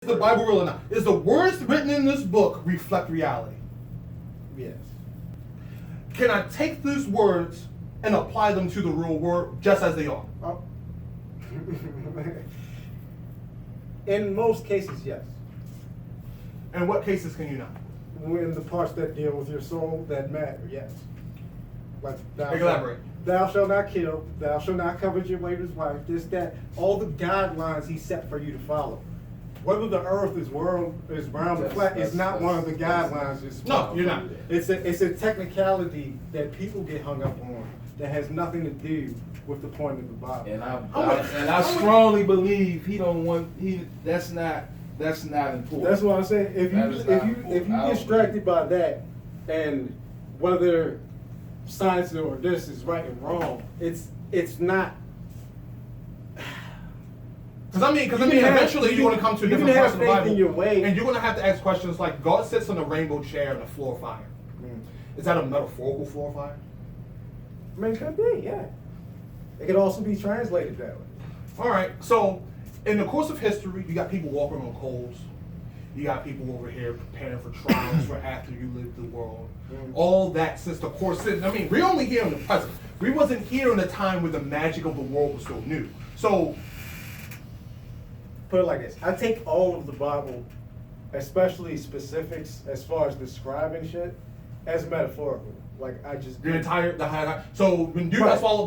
the Bible real or not? Is the words written in this book reflect reality? Yes. Can I take these words and apply them to the real world just as they are? Oh. In most cases, yes. In what cases can you not? In the parts that deal with your soul that matter, yes. Like Elaborate. Thou shalt not kill, thou shalt not covet your neighbor's wife, this, that, all the guidelines he set for you to follow. Whether the earth is round or flat is not one of the guidelines. No, you're not. It's a technicality that people get hung up on that has nothing to do with the point of the Bible. And I strongly believe that's not important. That's what I'm saying. If you get distracted by that, and whether science or this is right and wrong, it's not. Because eventually you're going to come to different parts of the Bible, in your way. and you're going to have to ask questions like, God sits on a rainbow chair in a floor of fire. Is that a metaphorical floor of fire? I mean, it could be, yeah. It could also be translated that way. All right. So, in the course of history, you got people walking on coals. You got people over here preparing for trials for after you leave the world. All that since the course. We're only here in the present. We wasn't here in a time where the magic of the world was still new. So, put it like this: I take all of the Bible, especially specifics as far as describing shit, as metaphorical. Like I just the entire. So when dude got swallowed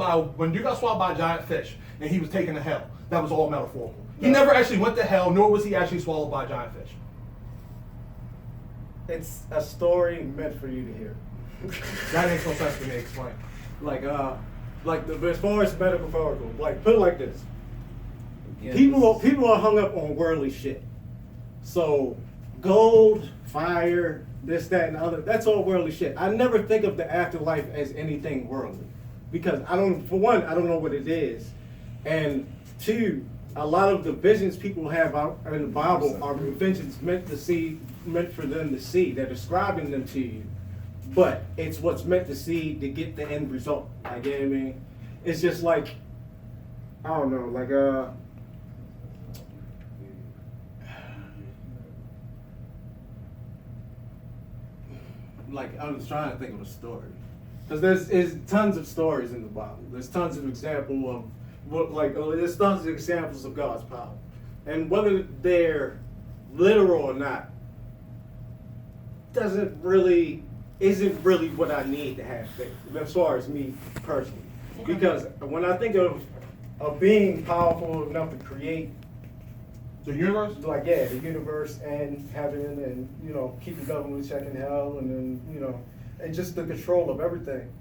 by a giant fish and he was taken to hell, that was all metaphorical. He never actually went to hell, nor was he actually swallowed by a giant fish. It's a story meant for you to hear. That makes no sense to me. Explain. As far as metaphorical, like put it like this: Yeah, people are hung up on worldly shit. So gold, fire, this, that, and the other, that's all worldly shit. I never think of the afterlife as anything worldly. Because for one, I don't know what it is. And two, a lot of the visions people have out in the Bible are visions meant for them to see. They're describing them to you. But it's what's meant to see to get the end result. Like, you know what I mean? It's just like, I don't know, I was trying to think of a story, because there's tons of stories in the Bible. There's tons of examples of God's power, and whether they're literal or not isn't really what I need to have faith, as far as me personally. Okay. Because when I think of being powerful enough to create the universe, the universe and heaven, and keeping government check in hell, and then and just the control of everything.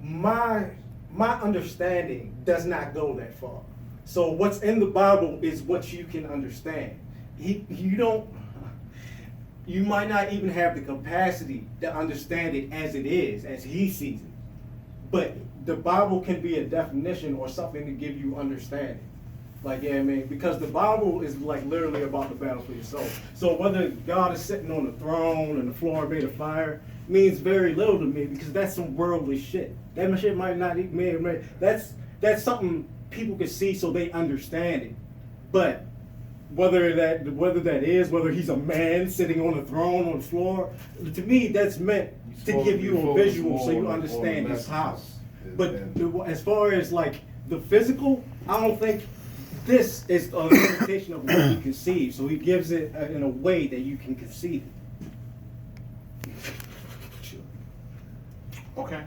My understanding does not go that far. So what's in the Bible is what you can understand. You might not even have the capacity to understand it as it is, as he sees it. But the Bible can be a definition or something to give you understanding. Because the Bible is literally about the battle for your soul. So whether God is sitting on the throne and the floor made of fire means very little to me, because that's some worldly shit. That shit might not even that's something people can see so they understand it. But whether he's a man sitting on a throne on the floor, to me that's meant to give you a visual so you understand his house. But as far as the physical, I don't think this is a limitation of what you conceive. So he gives it in a way that you can conceive it. Okay.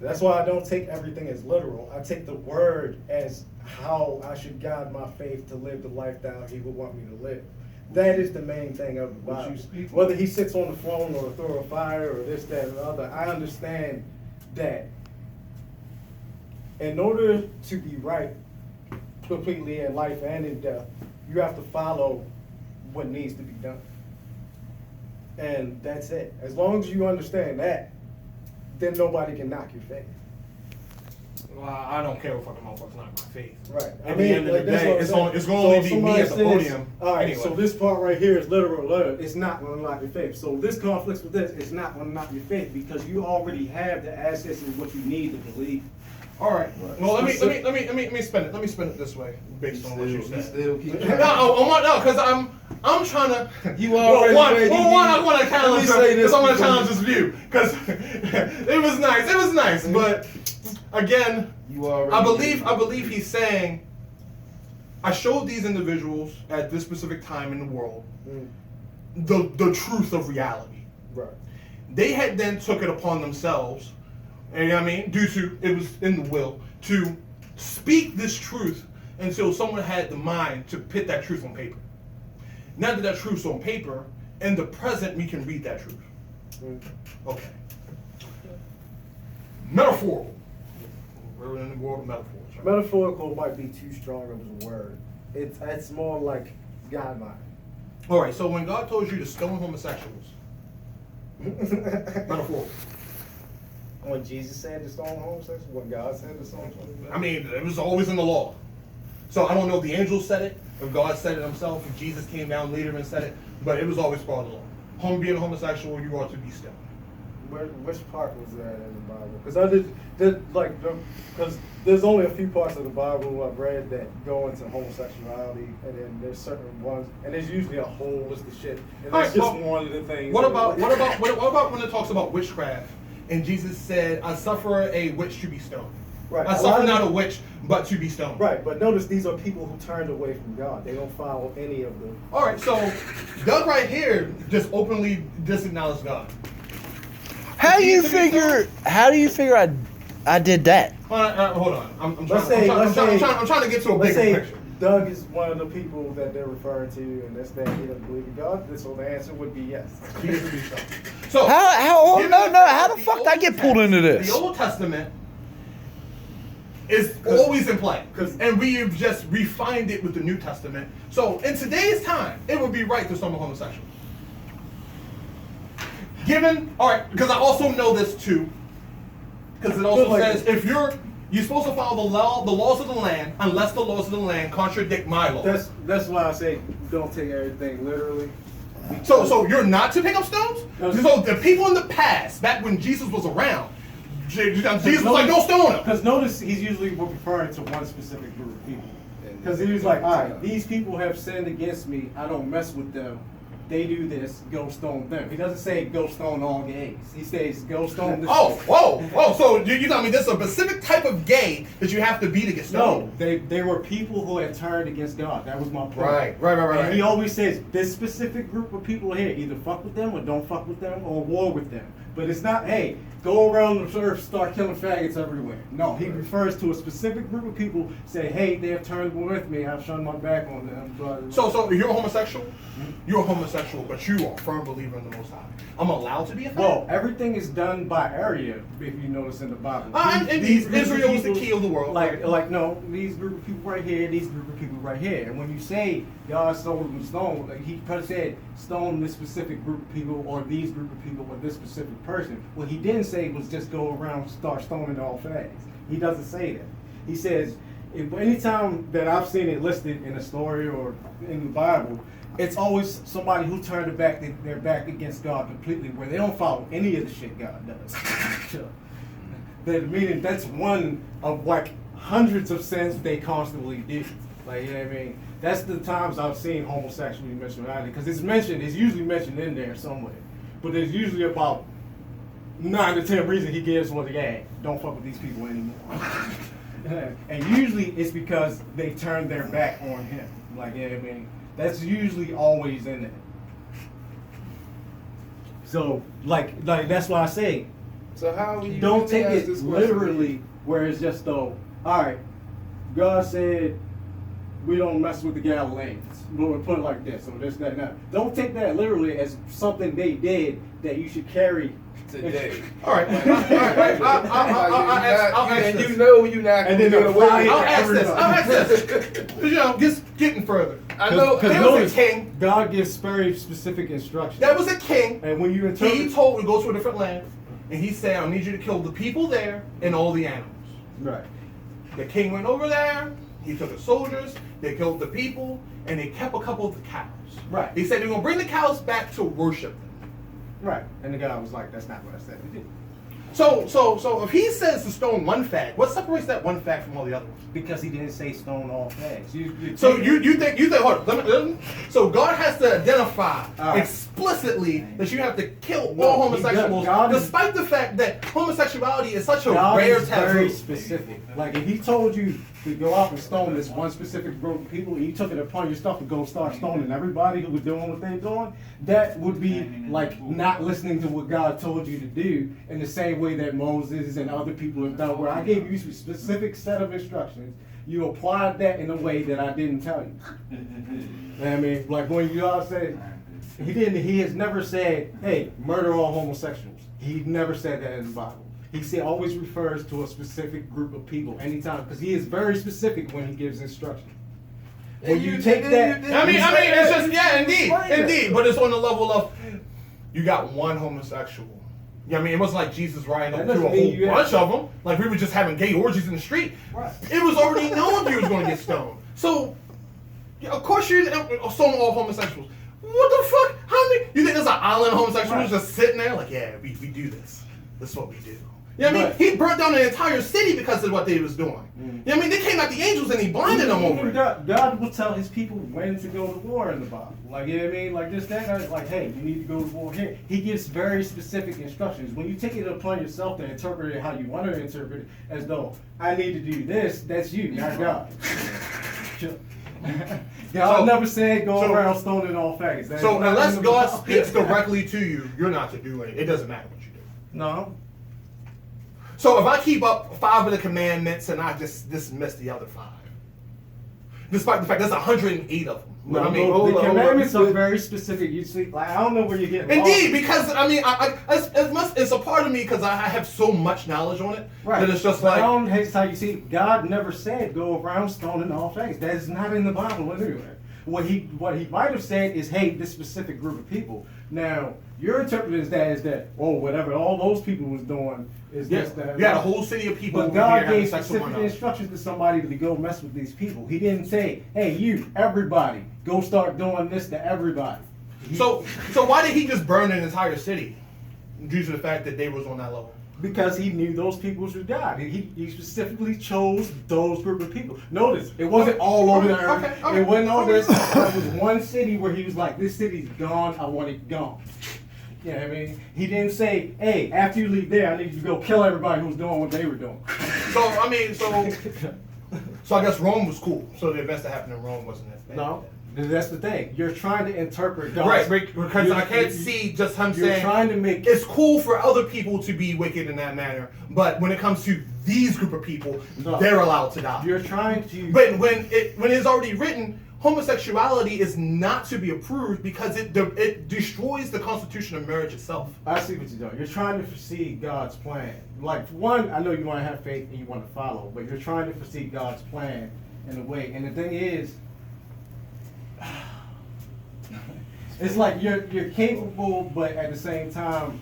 That's why I don't take everything as literal. I take the word as how I should guide my faith to live the life that he would want me to live. That is the main thing of the Bible. Whether he sits on the throne or through a fire or this, that, or the other, I understand that in order to be right completely in life and in death, you have to follow what needs to be done. And that's it. As long as you understand that, then nobody can knock your faith. Well, I don't care if I come out with not my faith. Right. At the end of the day, it's going to only be me at the podium. All right, anyway. So this part right here is literal. It's not going to knock your faith. So this conflicts with this. It's not going to knock your faith because you already have the assets of what you need to believe. All right. Right. Well, let me spin it. Let me spin it this way, based on what you He said. still keep No, because I'm trying to. You already ready. I want to Let me challenge. say this I want to before challenge this view because it was nice. It was nice, but again, You already I believe he's saying. I showed these individuals at this specific time in the world the truth of reality. Right. They had then took it upon themselves, and you know what I mean, due to it was in the will to speak this truth until someone had the mind to put that truth on paper. Now that that truth's on paper, in the present we can read that truth. Okay. Metaphorical. We're in the world of metaphors. Right? Metaphorical might be too strong of a word. It's more like guideline. All right. So when God told you to stone homosexuals, metaphorical. When Jesus said to stone homosexuals, when God said to stone homosexuals. I mean, it was always in the law. So I don't know if the angel said it, if God said it himself, if Jesus came down later and said it, but it was always part of the law. Being homosexual, you are to be stoned. Which part was that in the Bible? Because because there's only a few parts of the Bible I've read that go into homosexuality, and then there's certain ones, and there's usually a whole list of shit, and All that's right, just well, one of the things. What about when it talks about witchcraft, and Jesus said, "I suffer a witch to be stoned." Right. I suffer not a witch, but to be stoned. Right, but notice these are people who turned away from God. They don't follow any of the. All right, so Doug right here just openly disacknowledged God. How do you figure I did that? Hold on. I'm Let's trying say- I'm trying to get to a Let's bigger say picture. Doug is one of the people that they're referring to, and that's that he doesn't believe in God. So the answer would be yes. He is to be stoned. So How given no the no fact how that the fuck did I Old get pulled into this? The Old Testament is always in play, and we've just refined it with the New Testament. So in today's time, it would be right to stone a homosexual. Given, all right, because I also know this too, because it also says if you're supposed to follow the laws of the land, unless the laws of the land contradict my laws. That's why I say don't take everything literally. So you're not to pick up stones? No. So the people in the past, back when Jesus was around, Jesus was like, don't stone them. Because notice he's usually referring to one specific group of people. Because he was like, all right, these people have sinned against me. I don't mess with them. They do this, go stone them. He doesn't say go stone all gays. He says go stone this. Oh, whoa. So you telling me there's a specific type of gay that you have to be to get No, stoned? they were people who had turned against God. That was my point. Right. And he always says this specific group of people here, either fuck with them or don't fuck with them or war with them. But it's not, hey, go around the earth, start killing faggots everywhere. No, he refers to a specific group of people, say, hey, they have turned with me, I've shown my back on them. But So you're a homosexual? You're a homosexual, but you are a firm believer in the Most High. I'm allowed to be a fan? well, everything is done by area, if you notice in the Bible. And group of Israel is the people- key of the world. Like no, these group of people right here, these group of people right here. And when you say God stole them stone, like he probably said stone this specific group of people or these group of people or this specific person. What he didn't say was just go around and start stoning all fags. He doesn't say that. He says, if anytime that I've seen it listed in a story or in the Bible, it's always somebody who turned their back against God completely, where they don't follow any of the shit God does. Meaning that's one of like hundreds of sins they constantly do. Like, you know what I mean? That's the times I've seen homosexuality mentioned, because it's usually mentioned in there somewhere. But there's usually about 9 to 10 reasons he gives for the gang. Don't fuck with these people anymore. And usually it's because they turned their back on him. Like, you know what I mean? That's usually always in there. So, like that's why I say, So how you don't take ask it this question? literally, where it's just though, all right, God said we don't mess with the Galileans. We'll put it like this, so this, that, and that. Don't take that literally as something they did that you should carry Today. All right. I'll ask And this. you know you're not And going to then get apply away it with to I'll ask this. You know, just getting further. I know. Because There was a notice, king. God gives very specific instructions. There was a king. And when you He interpret, told to go to a different land, and he said, "I need you to kill the people there and all the animals." right, The king went over there. He took the soldiers. They killed the people, and they kept a couple of the cows. Right. He said they're gonna bring the cows back to worship them. right, and the guy was like, "That's not what I said to do." So if he says to stone one fag, what separates that one fag from all the other ones? Because he didn't say stone all fags. So you think hold on, let me- so God has to identify Alright. explicitly that you have to kill No, all he homosexuals, does. God is- despite the fact that homosexuality is such a God rare is very taboo. specific. Like if he told you to go out and stone this one specific group of people, and you took it upon yourself to go start stoning everybody who was doing what they're doing, that would be like not listening to what God told you to do in the same way that Moses and other people have done. Where I gave you a specific set of instructions, you applied that in a way that I didn't tell you. You know what I mean, like when you all said, he has never said, hey, murder all homosexuals. He never said that in the Bible. He said always refers to a specific group of people anytime, because he is very specific when he gives instructions. When you take that, I mean, it's just Explain that. indeed, but it's on the level of you got one homosexual. You know what I mean, it wasn't like Jesus riding That up to a doesn't mean whole you bunch have- of them. Like we were just having gay orgies in the street. Right. It was already known he was going to get stoned. So, yeah, of course you're stoning all homosexuals. What the fuck? How many? You think there's an island of homosexuals Right. just sitting there like, yeah, we do this. This is what we do. You know what I mean? Right. He burnt down the entire city because of what they was doing. You know what I mean? They came like the angels and he blinded them over it. God will tell his people when to go to war in the Bible. Like, you know what I mean? Like this, that, like, hey, you need to go to war here. He gives very specific instructions. When you take it upon yourself to interpret it how you want to interpret it, as though I need to do this, that's you, not God. God never said go so- around stoning all faggots. That So is not unless in the God Bible. speaks directly to you, you're not to do anything. It doesn't matter what you do. No. So if I keep up 5 of the commandments and I just dismiss the other 5, despite the fact there's 108 of them. No, I mean, hold the on, commandments hold are on. very specific. You see, like, I don't know where you're getting indeed, lost. because I mean, it's a part of me because I have so much knowledge on it Right. that it's just But like. I don't hate how you see. God never said go around stoning all fags. That is not in the Bible anywhere. What he might have said is, hey, this specific group of people. Now your interpretation is that oh, whatever all those people was doing is Yeah, this that. you had a whole city of people But over God here having gave sex with one specific another. instructions to somebody to go mess with these people. He didn't say, hey, you, everybody, go start doing this to everybody. So why did he just burn an entire city due to the fact that they was on that level? Because he knew those people was God. He specifically chose those group of people. Notice, it wasn't all over the earth. Okay. It wasn't all this. There was one city where he was like, this city's gone, I want it gone. You know what I mean? He didn't say, hey, after you leave there, I need you to go kill everybody who was doing what they were doing. So I mean, so I guess Rome was cool. So the events that happened in Rome wasn't as bad. No, that's the thing. You're trying to interpret God's... Right, because you're- I can't see just him You're saying trying to make... it's cool for other people to be wicked in that manner, but when it comes to these group of people, No. they're allowed to die. You're trying to... But when it's already written, homosexuality is not to be approved because it destroys the constitution of marriage itself. I see what you're doing. You're trying to foresee God's plan. Like, one, I know you want to have faith and you want to follow, but you're trying to foresee God's plan in a way. And the thing is, it's like you're capable, but at the same time,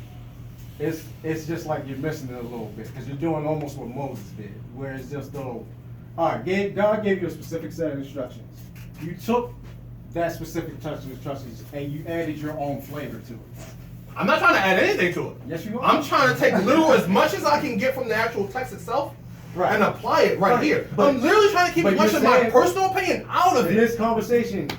it's just like you're missing it a little bit because you're doing almost what Moses did, where it's just though, all right, God gave you a specific set of instructions. You took that specific set of instructions and you added your own flavor to it. I'm not trying to add anything to it. Yes, you are. I'm trying to take little as much as I can get from the actual text itself Right. and apply it right here. But- I'm literally trying to keep but as much you're of my saying- personal opinion out of In it. this conversation,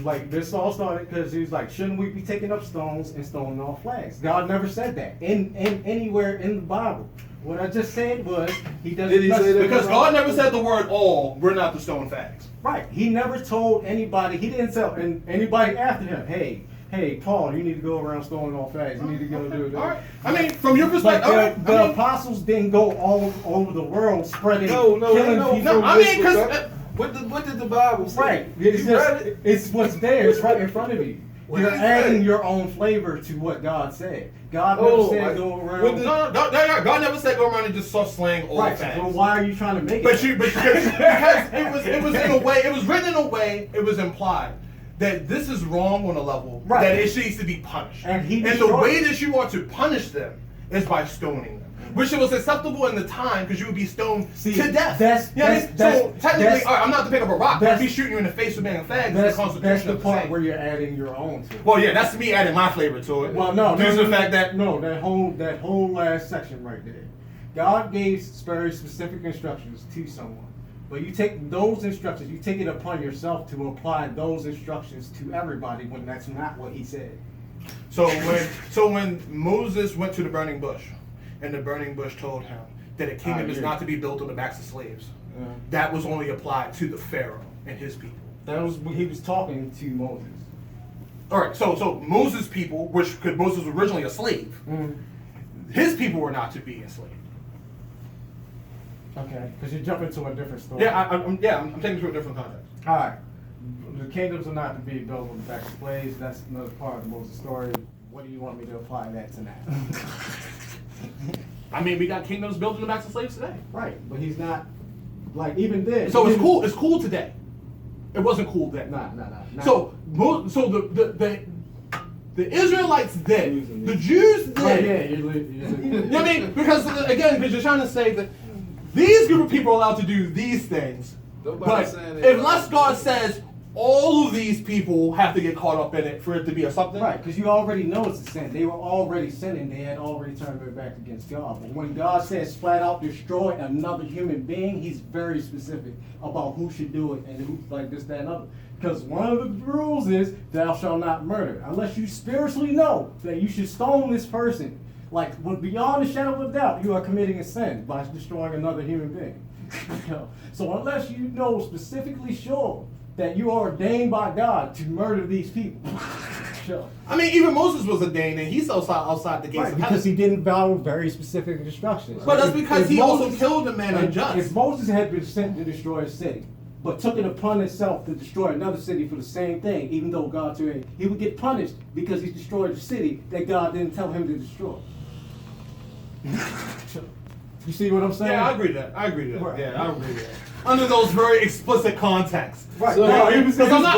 like this all started because he was like, shouldn't we be taking up stones and stoning off flags? God never said that in anywhere in the Bible. What I just said was he doesn't. Did he say that? Because God never said the word all, we're not the stone fags. Right. He never told anybody. He didn't tell anybody after him. Hey, Paul, you need to go around stoning off flags. You need to go do it. All right. I mean, from your Like perspective, all right. the I mean, apostles didn't go all over the world spreading, No, killing no, people. no, I mean, because What did the Bible say? Right. You It's read just it? it's what's there. It's right in front of you. What You're did it adding say? your own flavor to what God said. God never Oh, said I- go what around. did- no, God never said go around and just start slaying all Right. fags. Well, why are you trying to make it? But because it was in a way, it was written in a way, it was implied that this is wrong on a level Right. that it needs to be punished. And he the destroyed way it. that you are to punish them is by stoning them. which was acceptable in the time because you would be stoned to death. That's- you know what I mean? that's- So technically, that's- all right, I'm not to pick up a rock, but I'd be that's- shooting you in the face with banging flags. That's the Constitution the of the part same. where you're adding your own to it. Well, yeah, that's me adding my flavor to it. Well, no, due to no, the fact that no, that whole last section right there. God gave very specific instructions to someone, but you take those instructions, you take it upon yourself to apply those instructions to everybody when that's not what He said. So when Moses went to the burning bush, and the burning bush told him that a kingdom is not to be built on the backs of slaves, that was only applied to the Pharaoh and his people. That was when He was talking to Moses. All right, so Moses' people, which because Moses was originally a slave, his people were not to be enslaved. Okay, because you're jumping to a different story. Yeah, I'm taking it to a different context. All right. The kingdoms are not to be built on the back of slaves. That's another part of the Moses story. What do you want me to apply that to now? I mean, we got kingdoms built on the backs of slaves today. Right, but he's not like even then. So it's even- cool. It's cool today. It wasn't cool then. Nah. So the Israelites then, the Jews then. Right, yeah, You know what I mean? Because you're trying to say that these group of people are allowed to do these things, Nobody's but saying they unless God says all of these people have to get caught up in it for it to be a something. Right, because you already know it's a sin. They were already sinning. They had already turned their back against God. But when God says flat out destroy another human being, He's very specific about who should do it and who, like this, that, and other. Because one of the rules is thou shalt not murder. Unless you spiritually know that you should stone this person, like with beyond a shadow of a doubt, you are committing a sin by destroying another human being. So unless you know specifically sure that you are ordained by God to murder these people. Sure. I mean, even Moses was ordained, and he's outside the gates Right, of because heaven. he didn't follow very specific instructions. But that's If- because if he also Moses- killed a man unjust. If Moses had been sent to destroy a city, but took it upon himself to destroy another city for the same thing, even though God told him, he would get punished because he destroyed a city that God didn't tell him to destroy. You see what I'm saying? Yeah, I agree with that. I agree with that. Right. Yeah, I agree with that. Under those very explicit contexts. Right. So, No, he was- Because I'm not.